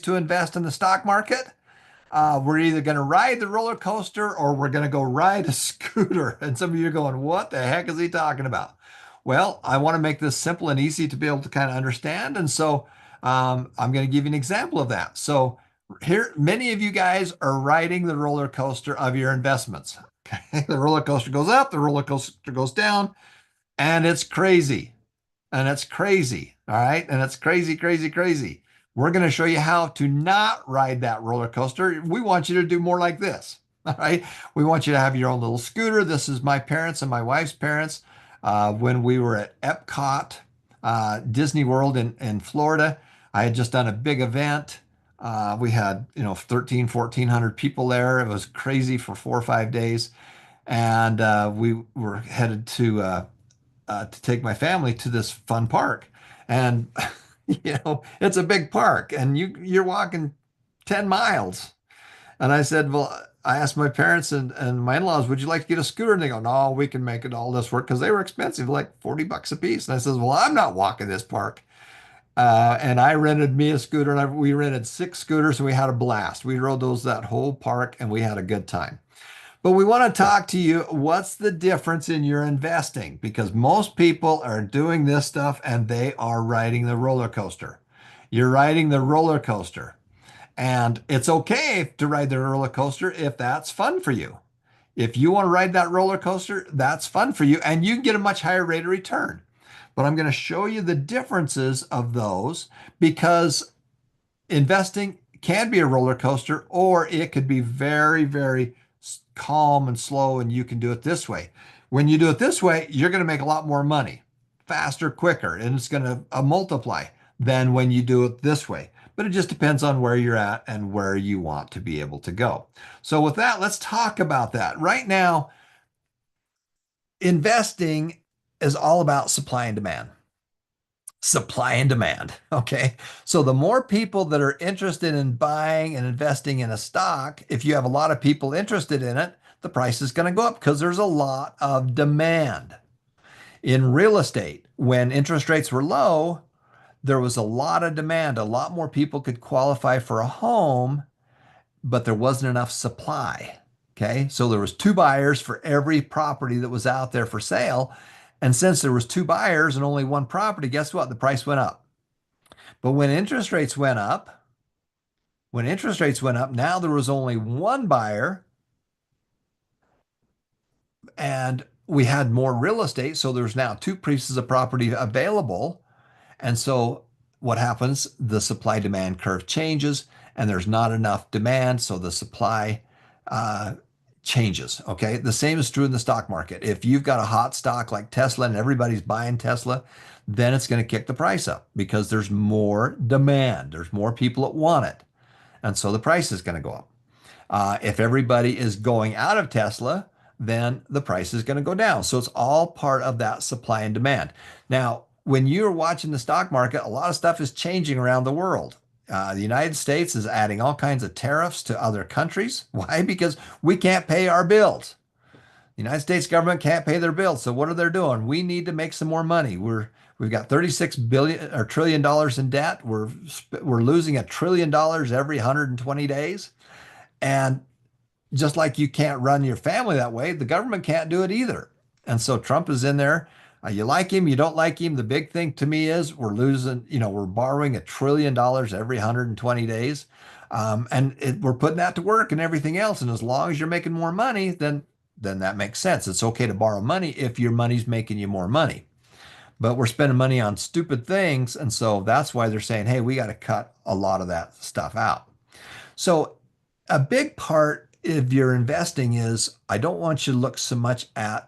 to invest in the stock market. We're either going to ride the roller coaster or we're going to go ride a scooter. And some of you are going, what the heck is he talking about? Well, I want to make this simple and easy to be able to kind of understand. And so I'm going to give you an example of that. So here, many of you guys are riding the roller coaster of your investments. Okay. The roller coaster goes up, the roller coaster goes down, and it's crazy. And it's crazy. All right. And it's crazy, crazy, crazy. We're going to show you how to not ride that roller coaster. We want you to do more like this. All right. We want you to have your own little scooter. This is my parents and my wife's parents when we were at Epcot, Disney World in Florida. I had just done a big event. We had, 13, 1,400 people there. It was crazy for 4 or 5 days. And we were headed to take my family to this fun park. And, it's a big park and you're walking 10 miles. And I said, well, I asked my parents and my in-laws, would you like to get a scooter? And they go, no, we can make it all this work because they were expensive, like 40 bucks a piece. And I says, well, I'm not walking this park. And I rented me a scooter and we rented 6 scooters and we had a blast. We rode those that whole park and we had a good time. But we want to talk to you. What's the difference in your investing? Because most people are doing this stuff and they are riding the roller coaster. You're riding the roller coaster. And it's okay to ride the roller coaster if that's fun for you. If you want to ride that roller coaster, that's fun for you. And you can get a much higher rate of return. But I'm going to show you the differences of those because investing can be a roller coaster or it could be very, very calm and slow, and you can do it this way. When you do it this way, you're going to make a lot more money faster, quicker, and it's going to multiply than when you do it this way. But it just depends on where you're at and where you want to be able to go. So with that, let's talk about that. Right now, investing is all about supply and demand. Supply and demand. Okay. So the more people that are interested in buying and investing in a stock, if you have a lot of people interested in it, the price is going to go up because there's a lot of demand. In real estate, when interest rates were low, there was a lot of demand. A lot more people could qualify for a home, but there wasn't enough supply. Okay. So there was 2 buyers for every property that was out there for sale. And since there was 2 buyers and only 1 property, guess what? The price went up. But when interest rates went up, now there was only 1 buyer and we had more real estate. So there's now 2 pieces of property available. And so what happens? The supply demand curve changes and there's not enough demand. So the supply changes. Okay. The same is true in the stock market. If you've got a hot stock like Tesla and everybody's buying Tesla, then it's going to kick the price up because there's more demand. There's more people that want it. And so the price is going to go up. If everybody is going out of Tesla, then the price is going to go down. So it's all part of that supply and demand. Now, when you're watching the stock market, a lot of stuff is changing around the world. The United States is adding all kinds of tariffs to other countries. Why? Because we can't pay our bills. The United States government can't pay their bills. So what are they doing? We need to make some more money. We've got 36 billion or trillion dollars in debt. We're losing $1 trillion every 120 days. And just like you can't run your family that way, the government can't do it either. And so Trump is in there. You like him, you don't like him. The big thing to me is we're losing, we're borrowing $1 trillion every 120 days. We're putting that to work and everything else. And as long as you're making more money, then that makes sense. It's okay to borrow money if your money's making you more money. But we're spending money on stupid things. And so that's why they're saying, hey, we got to cut a lot of that stuff out. So a big part of your investing is I don't want you to look so much at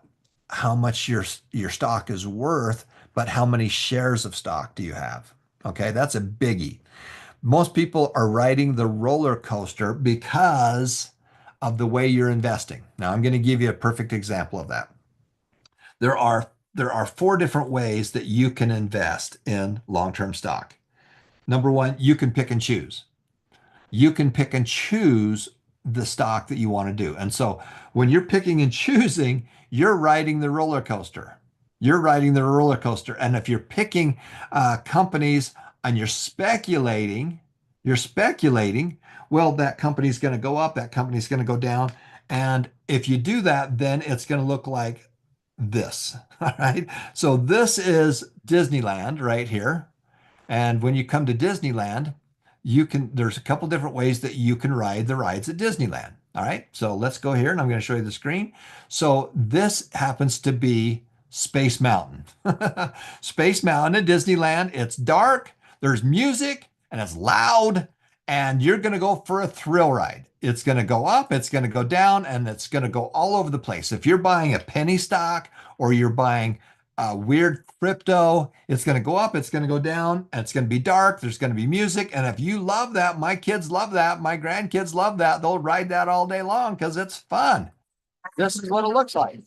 how much your stock is worth, but how many shares of stock do you have? Okay, that's a biggie. Most people are riding the roller coaster because of the way you're investing. Now, I'm going to give you a perfect example of that. There are 4 different ways that you can invest in long-term stock. Number 1, you can pick and choose. You can pick and choose the stock that you want to do. And so when you're picking and choosing, you're riding the roller coaster. You're riding the roller coaster. And if you're picking companies and you're speculating, You're speculating, well, that company's going to go up, that company's going to go down. And if you do that, then it's going to look like this. All right. So this is Disneyland right here. And when you come to Disneyland, there's a couple different ways that you can ride the rides at Disneyland. All right. So let's go here and I'm going to show you the screen. So this happens to be Space Mountain. Space Mountain at Disneyland. It's dark, there's music, and it's loud. And you're going to go for a thrill ride. It's going to go up, it's going to go down, and it's going to go all over the place. If you're buying a penny stock or you're buying weird crypto. It's going to go up, it's going to go down, and it's going to be dark. There's going to be music. And if you love that, my kids love that, my grandkids love that, they'll ride that all day long because it's fun. This is what it looks like.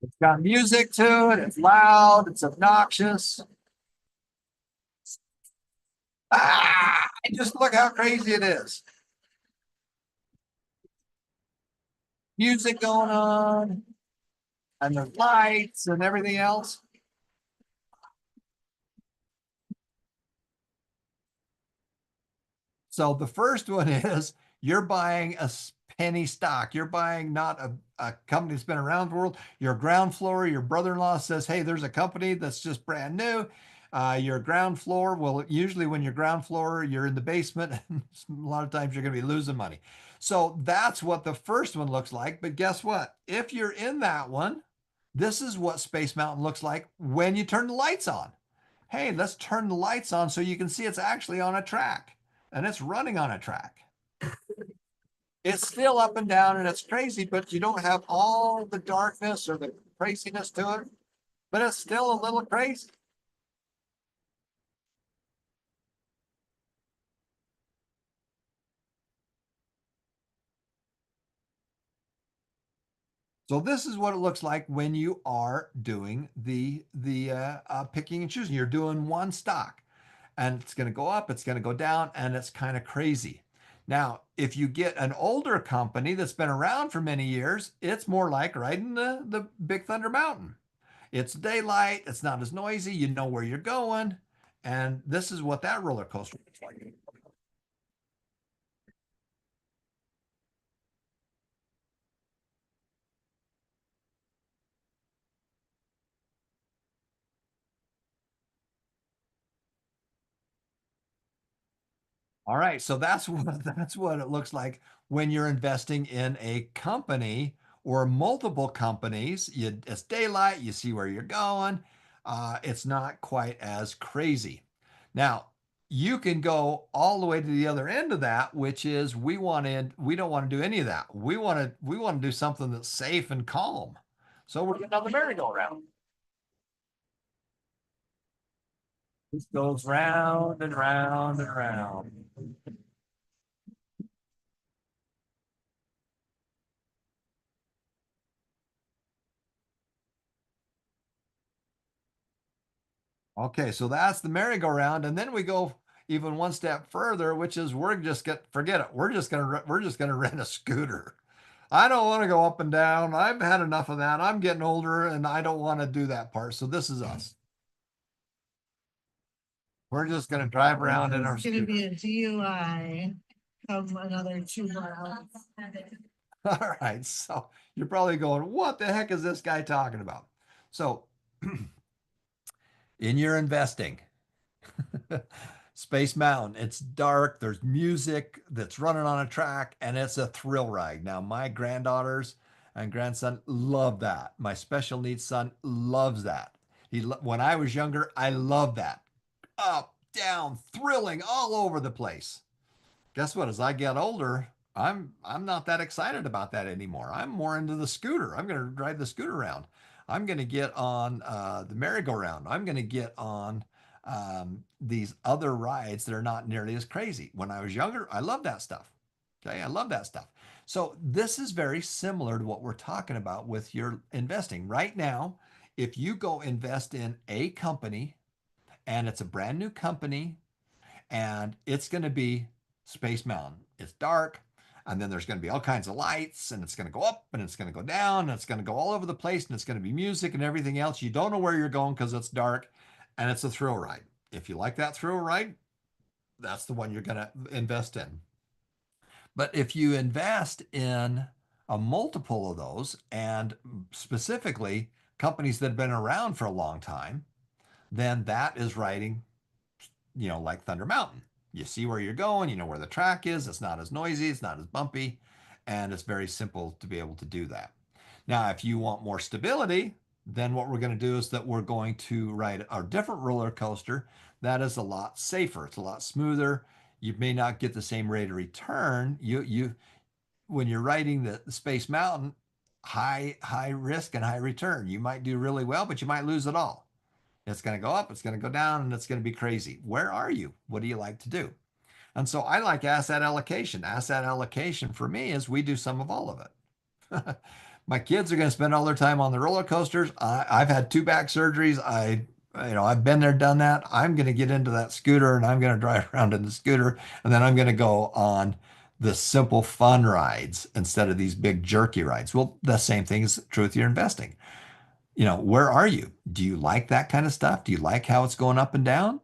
It's got music to it. It's loud. It's obnoxious. Just look how crazy it is. Music going on and the lights and everything else. So the first one is you're buying a penny stock. You're buying not a company that's been around the world. Your ground floor, your brother-in-law says, hey, there's a company that's just brand new. Your ground floor, well, usually when you're ground floor, you're in the basement. And a lot of times you're going to be losing money. So that's what the first one looks like. But guess what? If you're in that one, this is what Space Mountain looks like when you turn the lights on. Hey, let's turn the lights on so you can see it's actually on a track and it's running on a track. It's still up and down and it's crazy, but you don't have all the darkness or the craziness to it, but it's still a little crazy. So this is what it looks like when you are doing the picking and choosing. You're doing one stock and it's going to go up, it's going to go down, and it's kind of crazy. Now, if you get an older company that's been around for many years, it's more like riding the Big Thunder Mountain. It's daylight, it's not as noisy, you know where you're going, and this is what that roller coaster looks like. All right, so that's what that's what it looks like when you're investing in a company or multiple companies. It's daylight, you see where you're going. It's not quite as crazy. Now, you can go all the way to the other end of that, which is we don't want to do any of that. We want to do something that's safe and calm. So we're getting on the merry-go-round. This goes round and round and round. Okay, so that's the merry-go-round, and then we go even one step further, which is we're just get forget it. We're just gonna rent a scooter. I don't want to go up and down. I've had enough of that. I'm getting older, and I don't want to do that part. So this is us. We're just gonna drive around in our It's gonna scooter. be a DUI of another 2 miles. All right, so you're probably going, what the heck is this guy talking about? So in your investing. Space Mountain. It's dark. There's music that's running on a track, and it's a thrill ride. Now, my granddaughters and grandson love that. My special needs son loves that. When I was younger, I loved that. Up, down, thrilling all over the place. Guess what? As I get older, I'm not that excited about that anymore. I'm more into the scooter. I'm going to drive the scooter around. I'm going to get on the merry-go-round. I'm going to get on these other rides that are not nearly as crazy. When I was younger, I loved that stuff. Okay, I love that stuff. So this is very similar to what we're talking about with your investing. Right now, if you go invest in a company and it's a brand new company and it's going to be Space Mountain. It's dark. And then there's going to be all kinds of lights, and it's going to go up and it's going to go down and it's going to go all over the place, and it's going to be music and everything else. You don't know where you're going because it's dark, and it's a thrill ride. If you like that thrill ride, that's the one you're going to invest in. But if you invest in a multiple of those, and specifically companies that have been around for a long time, then that is riding, like Thunder Mountain. You see where you're going, you know where the track is, it's not as noisy, it's not as bumpy, and it's very simple to be able to do that. Now, if you want more stability, then what we're going to do is that we're going to ride a different roller coaster that is a lot safer. It's a lot smoother. You may not get the same rate of return. You when you're riding the Space Mountain, high risk and high return. You might do really well, but you might lose it all. It's going to go up, it's going to go down, and it's going to be crazy. Where are you? What do you like to do? And so I like asset allocation. Asset allocation for me is we do some of all of it. My kids are going to spend all their time on the roller coasters. I've had two back surgeries. I've been there, done that. I'm going to get into that scooter and I'm going to drive around in the scooter, and then I'm going to go on the simple fun rides instead of these big jerky rides. Well, the same thing is true with your investing. Where are you? Do you like that kind of stuff? Do you like how it's going up and down?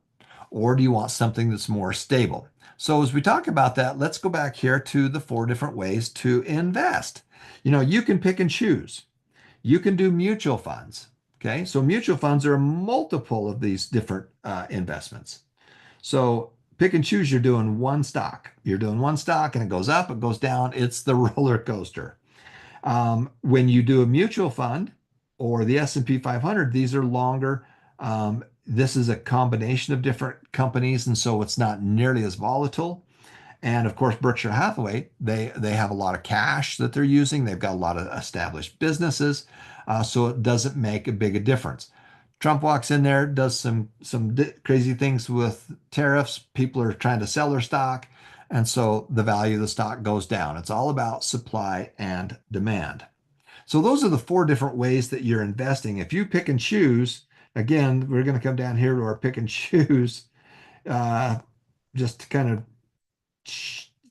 Or do you want something that's more stable? So as we talk about that, let's go back here to the four different ways to invest. You can pick and choose. You can do mutual funds. Okay, so mutual funds are a multiple of these different investments. So pick and choose, you're doing one stock. You're doing one stock and it goes up, it goes down. It's the roller coaster. When you do a mutual fund or the S&P 500, these are longer. This is a combination of different companies, and so it's not nearly as volatile. And of course, Berkshire Hathaway, they have a lot of cash that they're using. They've got a lot of established businesses, so it doesn't make a big a difference. Trump walks in there, does some crazy things with tariffs. People are trying to sell their stock, and so the value of the stock goes down. It's all about supply and demand. So those are the four different ways that you're investing. If you pick and choose, again, we're going to come down here to our pick and choose, uh, just to kind of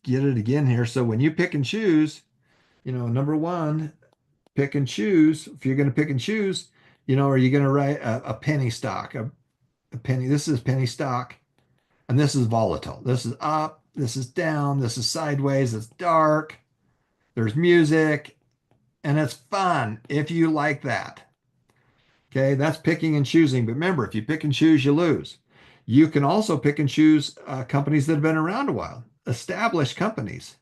get it again here. So when you pick and choose, number one, pick and choose. If you're going to pick and choose, are you going to write a penny stock, a penny? This is penny stock, and this is volatile. This is up, this is down, this is sideways, it's dark, there's music, and it's fun if you like that. Okay, that's picking and choosing. But remember, if you pick and choose, you lose. You can also pick and choose companies that have been around a while, established companies.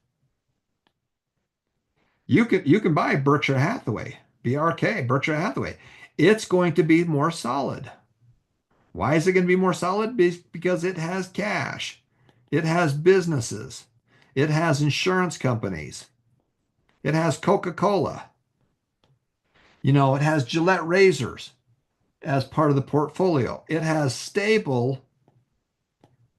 You can buy Berkshire Hathaway, BRK, Berkshire Hathaway. It's going to be more solid. Why is it going to be more solid? Because it has cash, it has businesses, it has insurance companies, it has Coca-Cola, it has Gillette razors as part of the portfolio. It has stable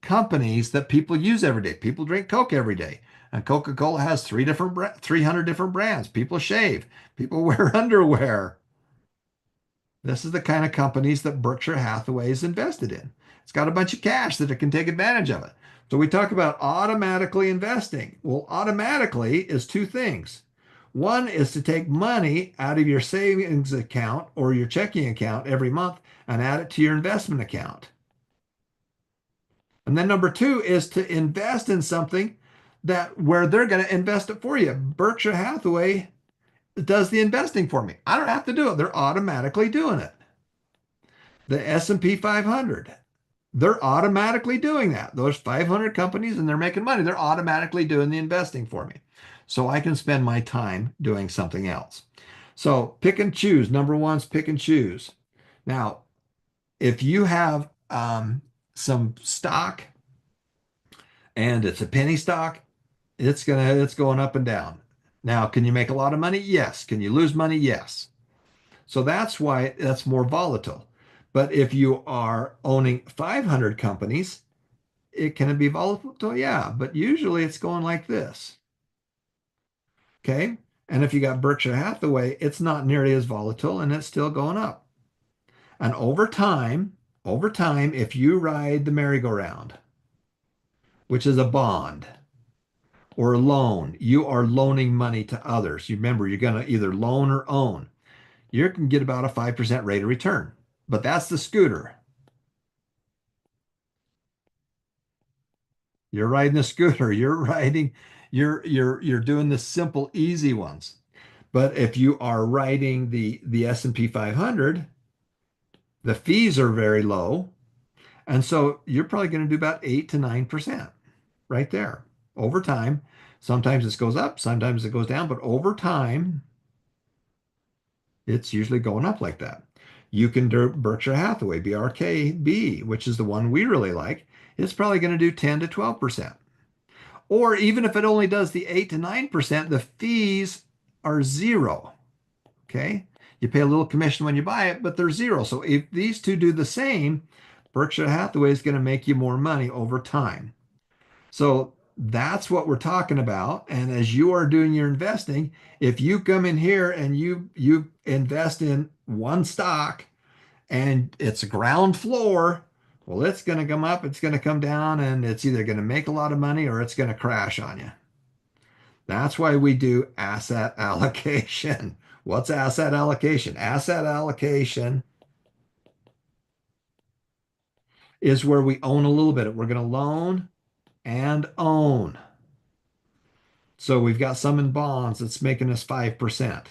companies that people use every day. People drink Coke every day. And Coca-Cola has 300 different brands. People shave. People wear underwear. This is the kind of companies that Berkshire Hathaway is invested in. It's got a bunch of cash that it can take advantage of it. So we talk about automatically investing. Well, automatically is two things. One is to take money out of your savings account or your checking account every month and add it to your investment account. And then number two is to invest in something where they're going to invest it for you. Berkshire Hathaway does the investing for me. I don't have to do it. They're automatically doing it. The S&P 500, they're automatically doing that. Those 500 companies, and they're making money. They're automatically doing the investing for me. So I can spend my time doing something else. So pick and choose. Number one is pick and choose. Now, if you have some stock and it's a penny stock, it's going up and down. Now, can you make a lot of money? Yes. Can you lose money? Yes. So that's why that's more volatile. But if you are owning 500 companies, it can be volatile? Yeah, but usually it's going like this. Okay. And if you got Berkshire Hathaway, it's not nearly as volatile and it's still going up. And over time, if you ride the merry-go-round, which is a bond, or loan. You are loaning money to others. You remember, you're going to either loan or own. You can get about a 5% rate of return, but that's the scooter. You're riding the scooter. You're doing the simple, easy ones. But if you are riding the S&P 500, the fees are very low. And so you're probably going to do about 8 to 9% right there over time. Sometimes it goes up, sometimes it goes down, but over time, it's usually going up like that. You can do Berkshire Hathaway, BRKB, which is the one we really like. It's probably going to do 10 to 12%. Or even if it only does the 8 to 9%, the fees are zero. Okay. You pay a little commission when you buy it, but they're zero. So if these two do the same, Berkshire Hathaway is going to make you more money over time. So that's what we're talking about. And as you are doing your investing, if you come in here and you invest in one stock and it's a ground floor, well, it's going to come up, it's going to come down, and it's either going to make a lot of money or it's going to crash on you. That's why we do asset allocation. What's asset allocation? Asset allocation is where we own a little bit. We're going to loan and own. So we've got some in bonds that's making us 5%.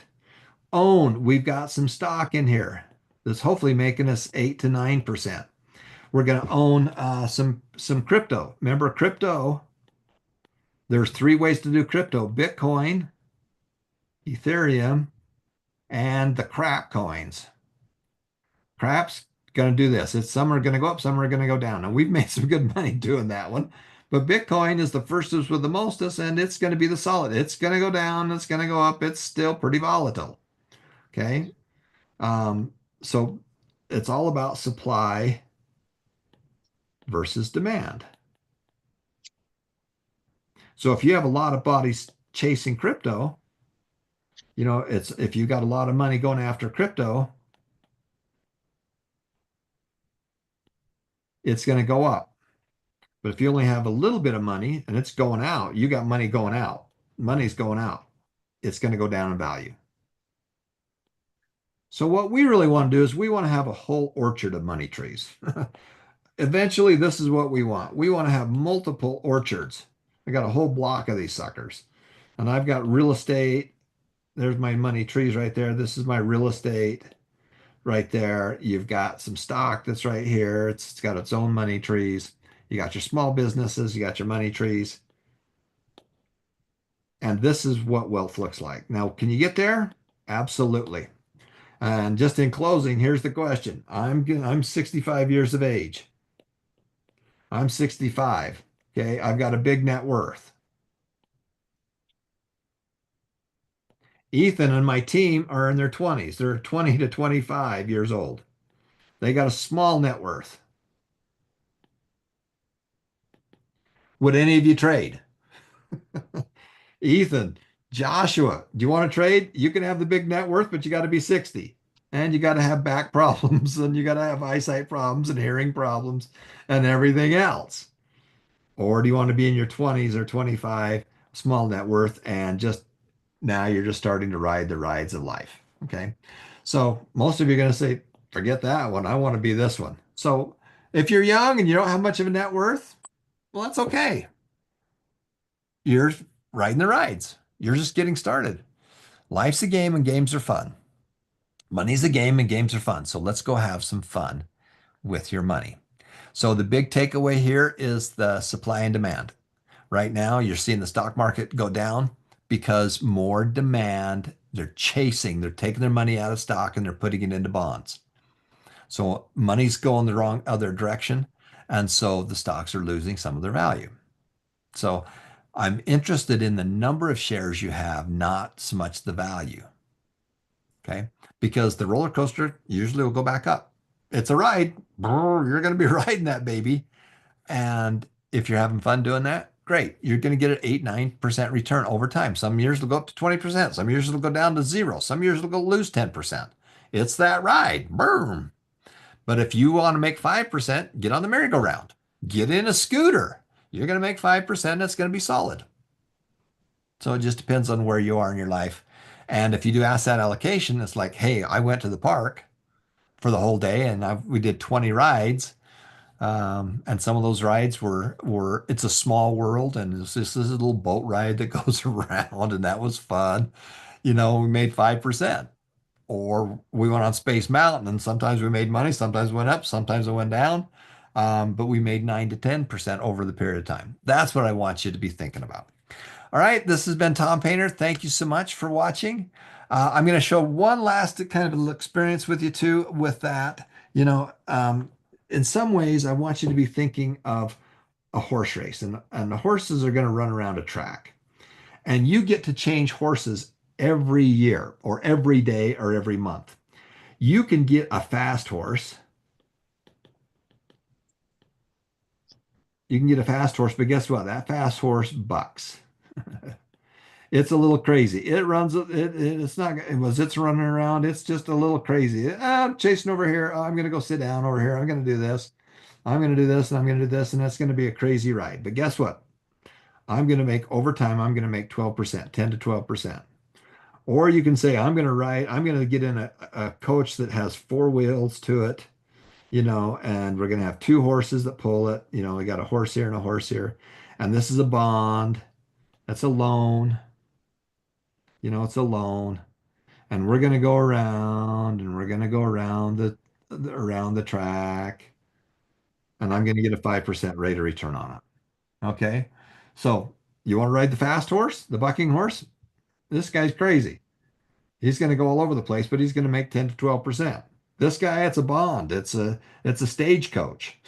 Own, we've got some stock in here that's hopefully making us 8 to 9%. We're going to own some crypto. Remember crypto? There's three ways to do crypto: Bitcoin, Ethereum, and the crap coins. Crap's going to do this. Some are going to go up, some are going to go down. And we've made some good money doing that one. But Bitcoin is the firstest with the mostest, and it's going to be the solid. It's going to go down, it's going to go up. It's still pretty volatile. Okay. So it's all about supply versus demand. So if you have a lot of bodies chasing crypto, it's if you got a lot of money going after crypto, it's going to go up. But if you only have a little bit of money and it's going out, you got money going out, money's going out, it's going to go down in value. So what we really want to do is we want to have a whole orchard of money trees. Eventually, this is what we want. We want to have multiple orchards. I got a whole block of these suckers. And I've got real estate. There's my money trees right there. This is my real estate right there. You've got some stock that's right here. It's got its own money trees. You got your small businesses. You got your money trees. And this is what wealth looks like. Now, can you get there? Absolutely. And just in closing, here's the question. I'm 65 years of age. I'm 65. Okay. I've got a big net worth. Ethan and my team are in their 20s. They're 20 to 25 years old. They got a small net worth. Would any of you trade? Ethan, Joshua, do you want to trade? You can have the big net worth, but you got to be 60. And you got to have back problems, and you got to have eyesight problems and hearing problems and everything else. Or do you want to be in your 20s or 25, small net worth, and just now you're just starting to ride the rides of life? Okay. So most of you are going to say, forget that one. I want to be this one. So if you're young and you don't have much of a net worth, well, that's okay. You're riding the rides. You're just getting started. Life's a game and games are fun. Money's a game and games are fun. So let's go have some fun with your money. So the big takeaway here is the supply and demand. Right now, you're seeing the stock market go down because more demand. They're taking their money out of stock and they're putting it into bonds. So money's going the wrong other direction. And so the stocks are losing some of their value. So I'm interested in the number of shares you have, not so much the value. Okay. Because the roller coaster usually will go back up. It's a ride. You're going to be riding that baby. And if you're having fun doing that, great. You're going to get an 8, 9% return over time. Some years it'll go up to 20%. Some years it'll go down to zero. Some years it'll go lose 10%. It's that ride. Boom. But if you want to make 5%, get on the merry-go-round. Get in a scooter. You're going to make 5%. That's going to be solid. So it just depends on where you are in your life. And if you do asset allocation, it's like, hey, I went to the park for the whole day and we did 20 rides. And some of those rides were it's a small world and it's just this little boat ride that goes around and that was fun. We made 5%. Or we went on Space Mountain and sometimes we made money, sometimes it went up, sometimes it went down. But we made 9 to 10% over the period of time. That's what I want you to be thinking about. All right, this has been Tom Painter. Thank you so much for watching. I'm going to show one last kind of experience with you too with that. In some ways, I want you to be thinking of a horse race, and the horses are going to run around a track, and you get to change horses every year or every day or every month. You can get a fast horse. You can get a fast horse, but guess what? That fast horse bucks. It's a little crazy. It's not, it's running around. It's just a little crazy. I'm chasing over here. Oh, I'm going to go sit down over here. I'm going to do this. I'm going to do this and I'm going to do this. And that's going to be a crazy ride. But guess what? I'm going to make over time, I'm going to make 12%, 10 to 12%. Or you can say, I'm going to get in a coach that has four wheels to it, and we're going to have two horses that pull it. We got a horse here and a horse here. And this is a bond. That's a loan. It's a loan. And we're going to go around and we're going to go around the track. And I'm going to get a 5% rate of return on it. Okay. So you want to ride the fast horse, the bucking horse? This guy's crazy. He's going to go all over the place, but he's going to make 10 to 12%. This guy, it's a bond. It's a stagecoach.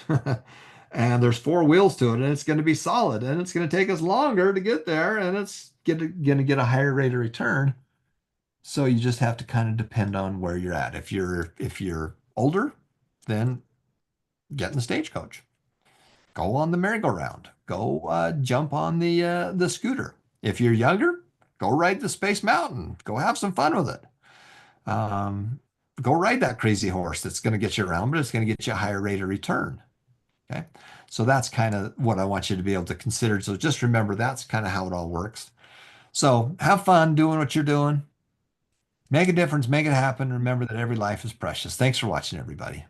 And there's four wheels to it, and it's going to be solid, and it's going to take us longer to get there, and it's going to get a higher rate of return. So you just have to kind of depend on where you're at. If you're older, then get in the stagecoach. Go on the merry-go-round. Go jump on the scooter. If you're younger, go ride the Space Mountain. Go have some fun with it. Go ride that crazy horse that's going to get you around, but it's going to get you a higher rate of return. Okay. So that's kind of what I want you to be able to consider. So just remember that's kind of how it all works. So have fun doing what you're doing. Make a difference, make it happen. Remember that every life is precious. Thanks for watching, everybody.